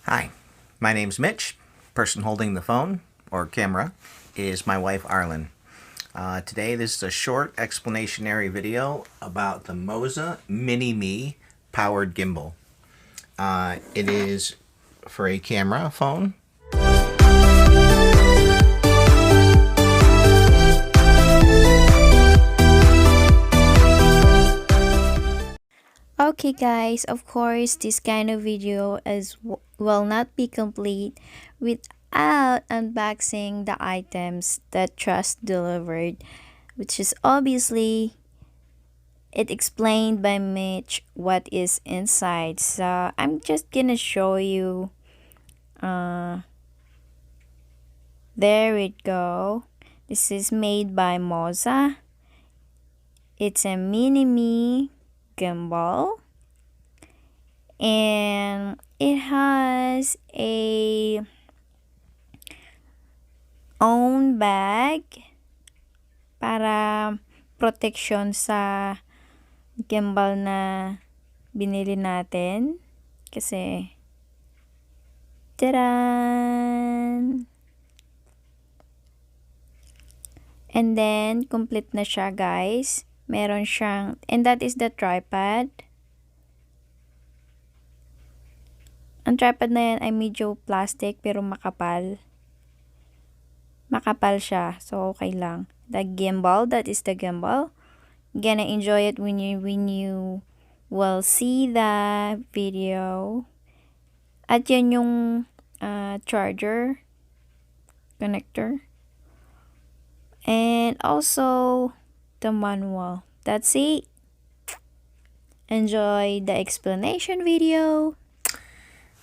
Hi, my name's Mitch. Person holding the phone or camera is my wife Arlen. Today this is a short explanationary video about the Moza Mini MI powered gimbal. It is for a camera phone. Okay guys, of course this kind of video will not be complete without unboxing the items that Trust delivered, which is obviously it explained by Mitch what is inside. So I'm just gonna show you. There we go. This is made by Moza. It's a mini me gimbal, and it has a own bag para protection sa gimbal na binili natin kasi taran! And then complete na siya guys. Meron siyang, and that is the tripod. Ang tripod na yan ay medyo plastic pero makapal. Makapal siya, so okay lang. The gimbal, that is the gimbal. Gonna enjoy it when you will see the video. At yan yung charger connector. And also the manual. That's it. Enjoy the explanation video.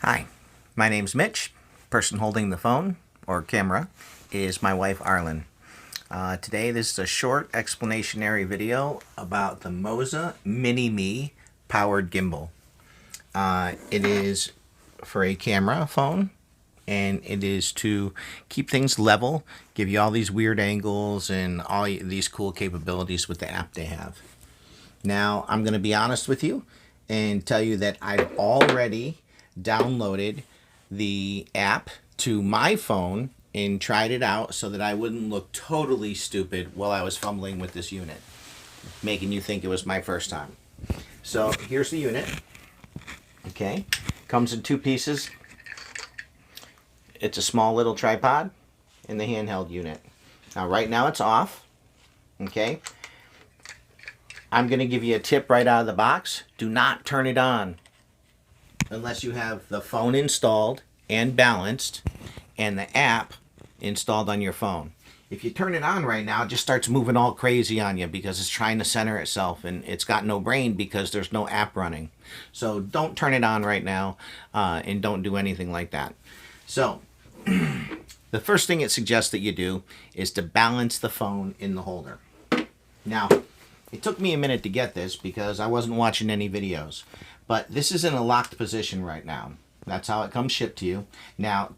Hi, my name's Mitch. Person holding the phone or camera is my wife Arlen. Today this is a short explanationary video about the Moza Mini MI powered gimbal. It is for a camera phone, and it is to keep things level, give you all these weird angles and all these cool capabilities with the app they have. Now I'm going to be honest with you and tell you that I've already downloaded the app to my phone and tried it out so that I wouldn't look totally stupid while I was fumbling with this unit, making you think it was my first time. So here's the unit. Okay, comes in two pieces. It's a small little tripod and the handheld unit. Now right now it's off. Okay, I'm going to give you a tip right out of the box. Do not turn it on unless you have the phone installed and balanced and the app installed on your phone. If you turn it on right now, it just starts moving all crazy on you because it's trying to center itself and it's got no brain because there's no app running. So don't turn it on right now and don't do anything like that. So the first thing it suggests that you do is to balance the phone in the holder. Now, it took me a minute to get this because I wasn't watching any videos, but this is in a locked position right now. That's how it comes shipped to you. Now,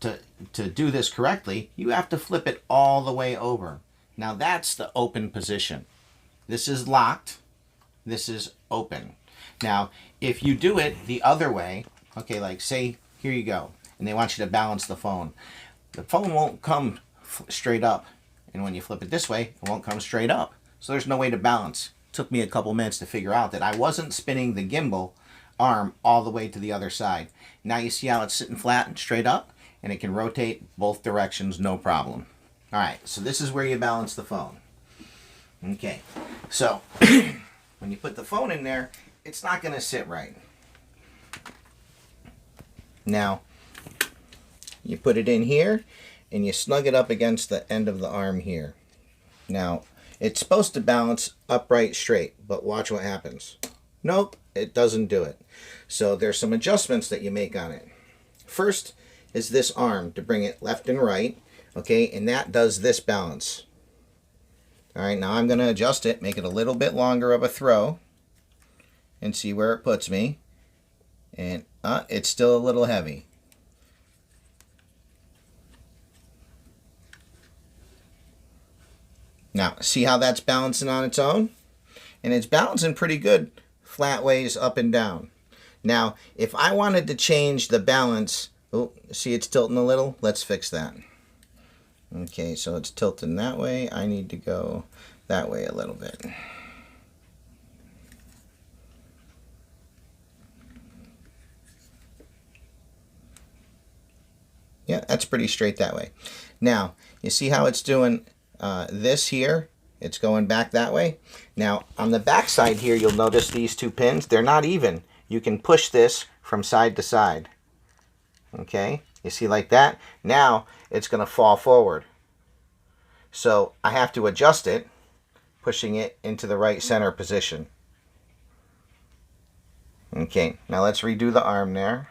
to do this correctly, you have to flip it all the way over. Now, that's the open position. This is locked. This is open. Now, if you do it the other way, okay, like say, here you go, and they want you to balance the phone won't come straight up. And when you flip it this way, it won't come straight up. So there's no way to balance. It took me a couple minutes to figure out that I wasn't spinning the gimbal arm all the way to the other side. Now you see how it's sitting flat and straight up, and it can rotate both directions, no problem. All right, so this is where you balance the phone. Okay, so when you put the phone in there, it's not going to sit right. Now, you put it in here, and you snug it up against the end of the arm here. Now, it's supposed to balance upright straight, but watch what happens. Nope, it doesn't do it. So there's some adjustments that you make on it. First is this arm to bring it left and right, okay, and that does this balance. All right, now I'm going to adjust it, make it a little bit longer of a throw, and see where it puts me. And it's still a little heavy. Now, see how that's balancing on its own? And it's balancing pretty good flat ways up and down. Now, if I wanted to change the balance Oh, see it's tilting a little? Let's fix that. Okay, so it's tilting that way. I need to go that way a little bit. Yeah, that's pretty straight that way. Now, you see how it's doing this here? It's going back that way. Now, on the back side here, you'll notice these two pins, they're not even. You can push this from side to side. Okay, you see like that? Now, it's going to fall forward. So, I have to adjust it, pushing it into the right center position. Okay, now let's redo the arm there.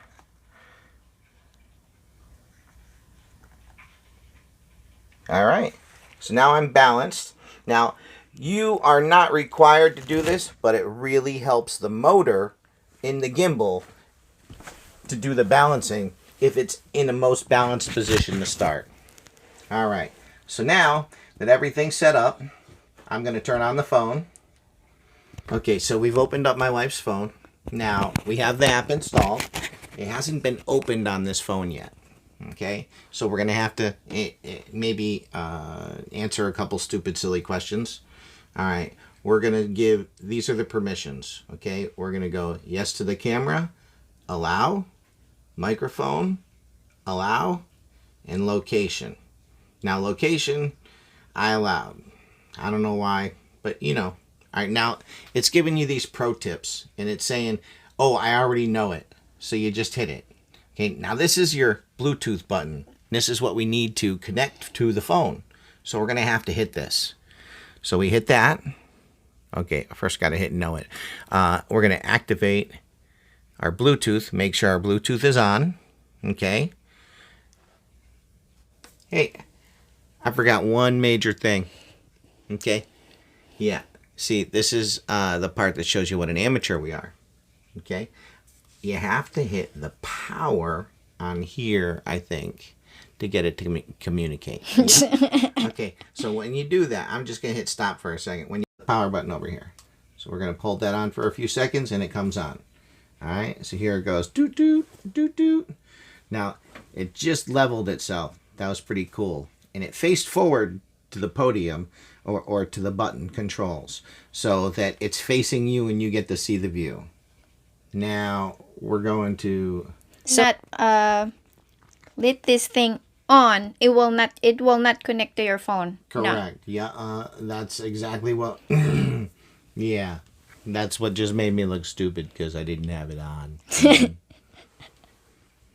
All right, so now I'm balanced. Now, you are not required to do this, but it really helps the motor in the gimbal to do the balancing if it's in the most balanced position to start. All right, so now that everything's set up, I'm going to turn on the phone. Okay, so we've opened up my wife's phone. Now, we have the app installed. It hasn't been opened on this phone yet. Okay, so we're gonna have to maybe answer a couple stupid silly questions. All right, we're gonna give, these are the permissions. Okay, we're gonna go yes to the camera, allow, microphone, allow, and location. Now location, I allowed. I don't know why, but you know. All right, now it's giving you these pro tips, and it's saying, oh, I already know it, so you just hit it. Okay, now this is your Bluetooth button. This is what we need to connect to the phone. So we're going to have to hit this. So we hit that. Okay, first got to hit know it. We're going to activate our Bluetooth. Make sure our Bluetooth is on. Okay. Hey, I forgot one major thing. Okay. Yeah. See, this is the part that shows you what an amateur we are. Okay. You have to hit the power on here, I think, to get it to communicate. Yeah? Okay, so when you do that, I'm just going to hit stop for a second. When you hit the power button over here. So we're going to hold that on for a few seconds, and it comes on. All right, so here it goes. Doot, doot, doot, doot. Now, it just leveled itself. That was pretty cool. And it faced forward to the podium or to the button controls so that it's facing you and you get to see the view. Now we're going to let this thing on. It will not connect to your phone. Correct. No. Yeah, that's exactly what yeah. That's what just made me look stupid because I didn't have it on.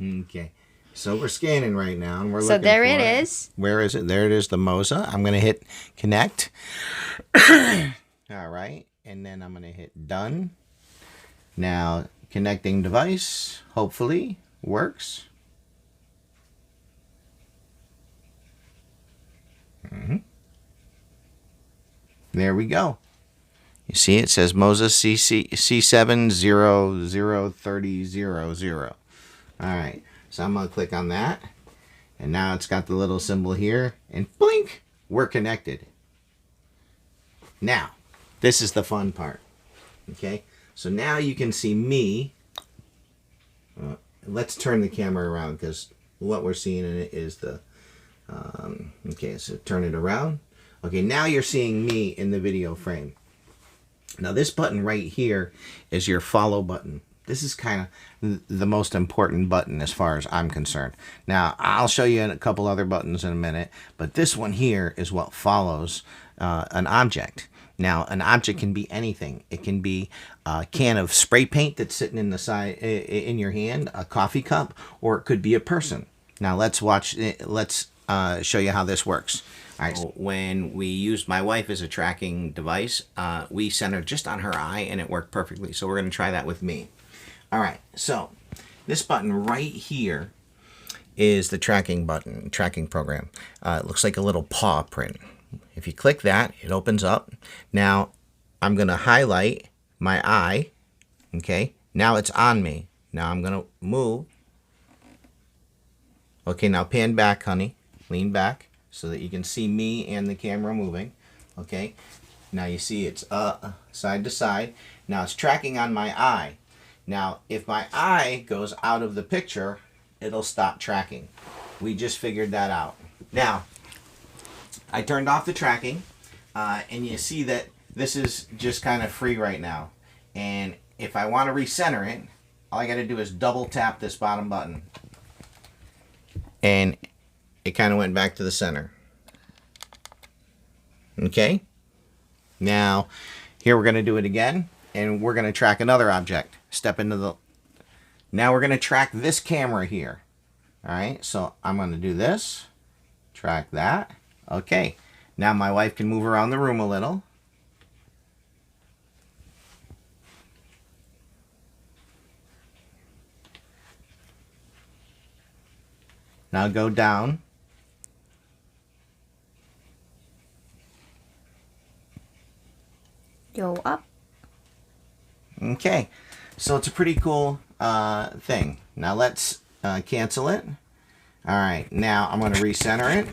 Okay. So we're scanning right now and we're looking. So there it is. Where is it? There it is, the Moza. I'm going to hit connect. All right. And then I'm going to hit done. Now, connecting device, hopefully, works. There we go. You see it says Moza C7003000. All right, so I'm going to click on that. And now it's got the little symbol here. And blink, we're connected. Now, this is the fun part. Okay? So now you can see me. Let's turn the camera around because what we're seeing in it is the... okay, so turn it around. Okay, now you're seeing me in the video frame. Now this button right here is your follow button. This is kind of the most important button as far as I'm concerned. Now, I'll show you a couple other buttons in a minute, but this one here is what follows an object. Now, an object can be anything. It can be a can of spray paint that's sitting in the side in your hand, a coffee cup, or it could be a person. Now, let's watch. Let's show you how this works. All right. So when we used my wife as a tracking device, we centered just on her eye, and it worked perfectly. So we're going to try that with me. All right. So this button right here is the tracking button, tracking program. It looks like a little paw print. If you click that, it opens up. Now, I'm going to highlight my eye. Okay, now it's on me. Now I'm going to move. Okay, now pan back, honey. Lean back so that you can see me and the camera moving. Okay, now you see it's side to side. Now it's tracking on my eye. Now, if my eye goes out of the picture, it'll stop tracking. We just figured that out. Now, I turned off the tracking, and you see that this is just kind of free right now. And if I want to recenter it, all I got to do is double tap this bottom button. And it kind of went back to the center. Okay? Now, here we're going to do it again, and we're going to track another object. Step into the... Now we're going to track this camera here. All right, so I'm going to do this. Track that. Okay. Now my wife can move around the room a little. Now go down. Go up. Okay, so it's a pretty cool thing. Now let's cancel it. All right, now I'm going to recenter it.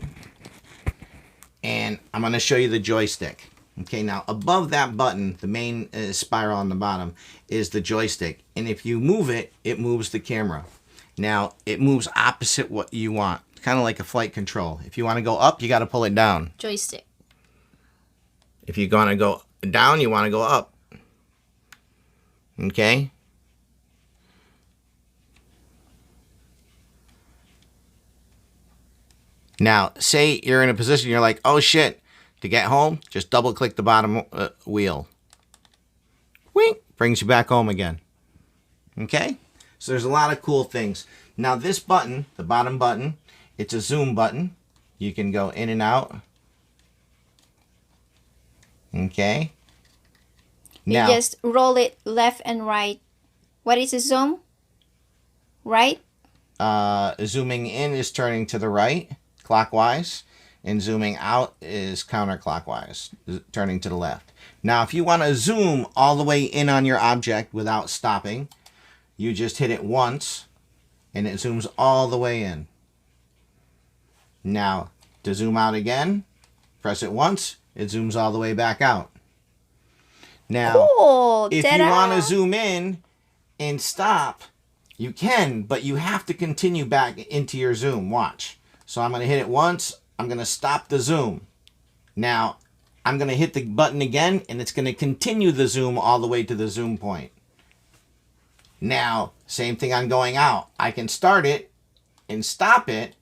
And I'm going to show you the joystick. Okay, now above that button, the main spiral on the bottom, is the joystick. And if you move it, it moves the camera. Now, it moves opposite what you want. Kind of like a flight control. If you want to go up, you got to pull it down. Joystick. If you want to go down, you want to go up. Okay? Now, say you're in a position, you're like, oh shit, to get home, just double click the bottom wheel. Wink, brings you back home again. Okay? So there's a lot of cool things. Now this button, the bottom button, it's a zoom button. You can go in and out. Okay? Now, you just roll it left and right. What is a zoom? Right? Zooming in is turning to the right, clockwise, and zooming out is counterclockwise, turning to the left. Now, if you want to zoom all the way in on your object without stopping, you just hit it once, and it zooms all the way in. Now, to zoom out again, press it once, it zooms all the way back out. Now, cool. if Ta-da! you want to zoom in and stop, you can, but you have to continue back into your zoom. Watch. So I'm going to hit it once. I'm going to stop the zoom. Now, I'm going to hit the button again, and it's going to continue the zoom all the way to the zoom point. Now, same thing on going out. I can start it and stop it,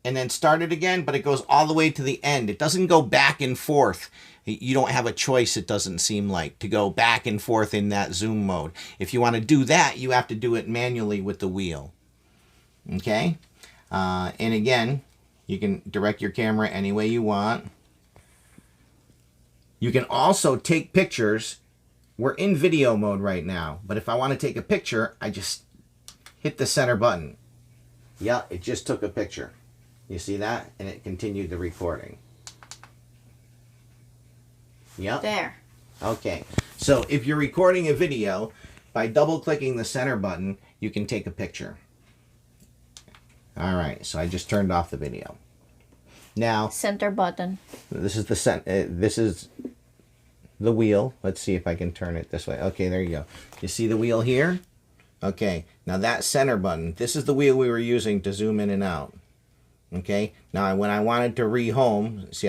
and then start it again, but it goes all the way to the end. It doesn't go back and forth. You don't have a choice, it doesn't seem like, to go back and forth in that zoom mode. If you want to do that, you have to do it manually with the wheel. Okay? And again, you can direct your camera any way you want. You can also take pictures. We're in video mode right now, but if I want to take a picture, I just hit the center button. Yeah, it just took a picture. You see that? And it continued the recording. Yep. There. Okay. So if you're recording a video, by double-clicking the center button, you can take a picture. All right. So I just turned off the video. Now, Center button. this is the wheel. Let's see if I can turn it this way. Okay, there you go. You see the wheel here? Okay. Now that center button, this is the wheel we were using to zoom in and out. Okay. Now when I wanted to rehome, see,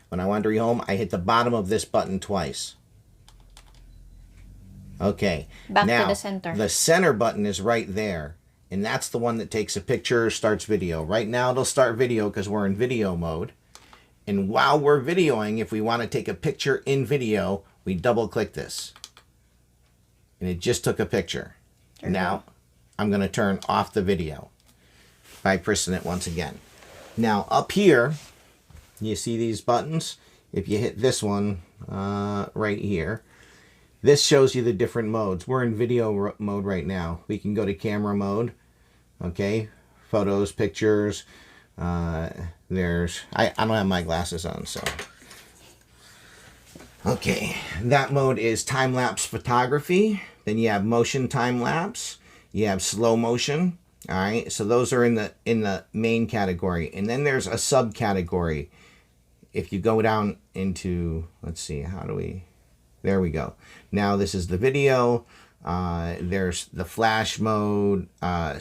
when I wanted to rehome, I hit the bottom of this button twice. Okay. Back now, to the center. The center button is right there. And that's the one that takes a picture, starts video. Right now it'll start video because we're in video mode. And while we're videoing, if we want to take a picture in video, we double click this. And it just took a picture. Now I'm going to turn off the video by pressing it once again. Now up here, you see these buttons? If you hit this one right here, this shows you the different modes. We're in video mode right now. We can go to camera mode. Okay, photos, pictures. I don't have my glasses on, so. Okay, that mode is time-lapse photography. Then you have motion time-lapse. You have slow motion. All right, so those are in the main category. And then there's a subcategory. If you go down into, let's see, there we go. Now this is the video. There's the flash mode. I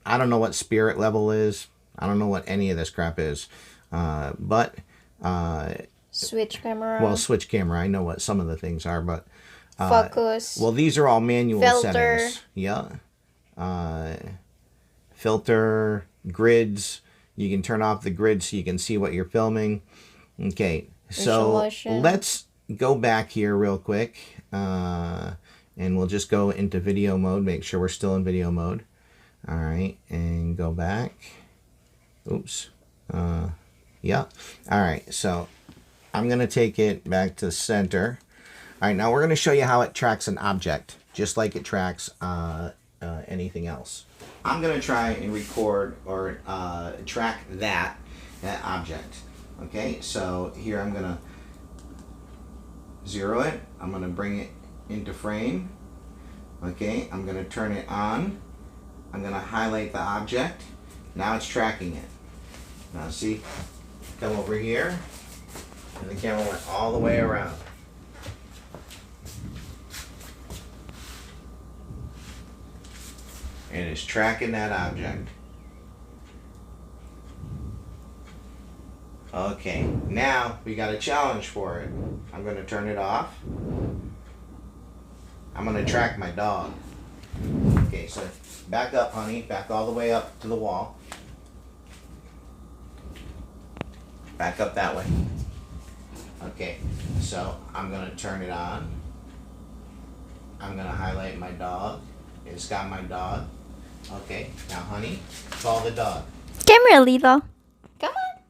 don't know what spirit level is. I don't know what any of this crap is. But Switch camera. well, switch camera. I know what some of the things are, but Focus. well, these are all manual Filter. settings. Yeah. Filter, grids. You can turn off the grid so you can see what you're filming. Okay, so Resolution. let's go back here real quick. And we'll just go into video mode. Make sure we're still in video mode. All right, and go back. Oops. Yeah. All right, so I'm going to take it back to center. All right, now we're going to show you how it tracks an object, just like it tracks anything else. I'm going to try and record or track that object. Okay, so here I'm going to zero it. I'm going to bring it into frame. Okay, I'm going to turn it on. I'm going to highlight the object. Now it's tracking it. Now see, come over here, and the camera went all the way around. And it's tracking that object. Okay, now we got a challenge for it. I'm going to turn it off. I'm going to track my dog. Okay, so back up, honey. Back all the way up to the wall. Back up that way. Okay, so I'm going to turn it on. I'm going to highlight my dog. It's got my dog. Okay, now honey, follow the dog. Come here, Lilo. Come on.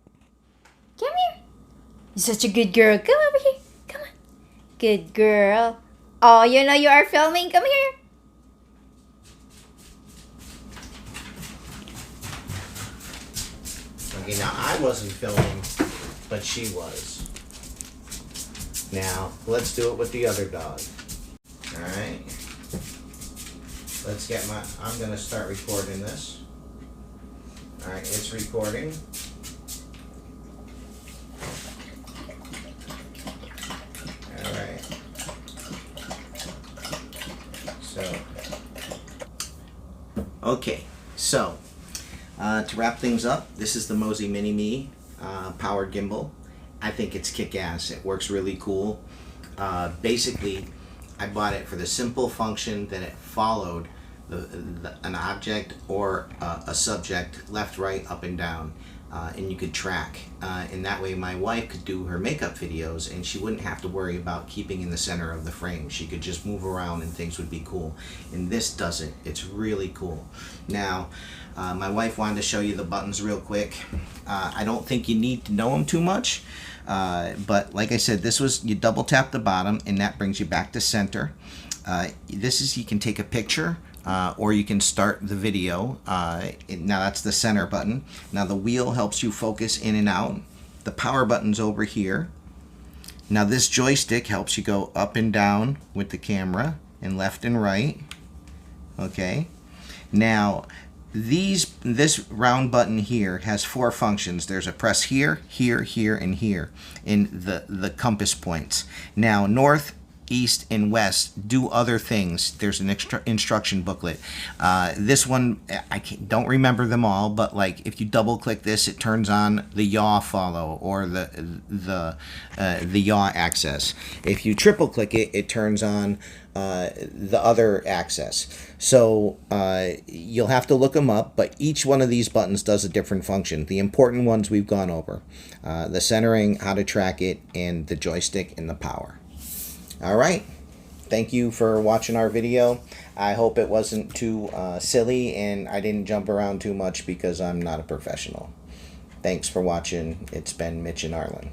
Come here. You're such a good girl. Come over here. Come on. Good girl. Oh, you know you are filming. Come here. Okay, now I wasn't filming, but she was. Now, let's do it with the other dog. Alright. Let's get I'm going to start recording this. Alright, it's recording. Alright. Okay, so to wrap things up, this is the Moza Mini MI powered gimbal. I think it's kick-ass. It works really cool. Basically, I bought it for the simple function that it followed an object or a subject left, right, up, and down, and you could track. And that way my wife could do her makeup videos and she wouldn't have to worry about keeping in the center of the frame. She could just move around and things would be cool. And this doesn't. It's really cool. Now, my wife wanted to show you the buttons real quick. I don't think you need to know them too much. But like I said, this was, you double tap the bottom and that brings you back to center. This is, you can take a picture or you can start the video. Now that's the center button. Now the wheel helps you focus in and out. The power button's over here. Now this joystick helps you go up and down with the camera and left and right. Okay. Now this round button here has 4 functions. There's a press here, here, here, and here in the compass points. Now north, east, and west do other things. There's an instruction booklet. This one, don't remember them all, but like if you double click this, it turns on the yaw follow or the yaw access. If you triple click it, it turns on the other access. So you'll have to look them up, but each one of these buttons does a different function. The important ones we've gone over. The centering, how to track it, and the joystick and the power. Alright, thank you for watching our video. I hope it wasn't too silly and I didn't jump around too much because I'm not a professional. Thanks for watching. It's been Mitch and Arlen.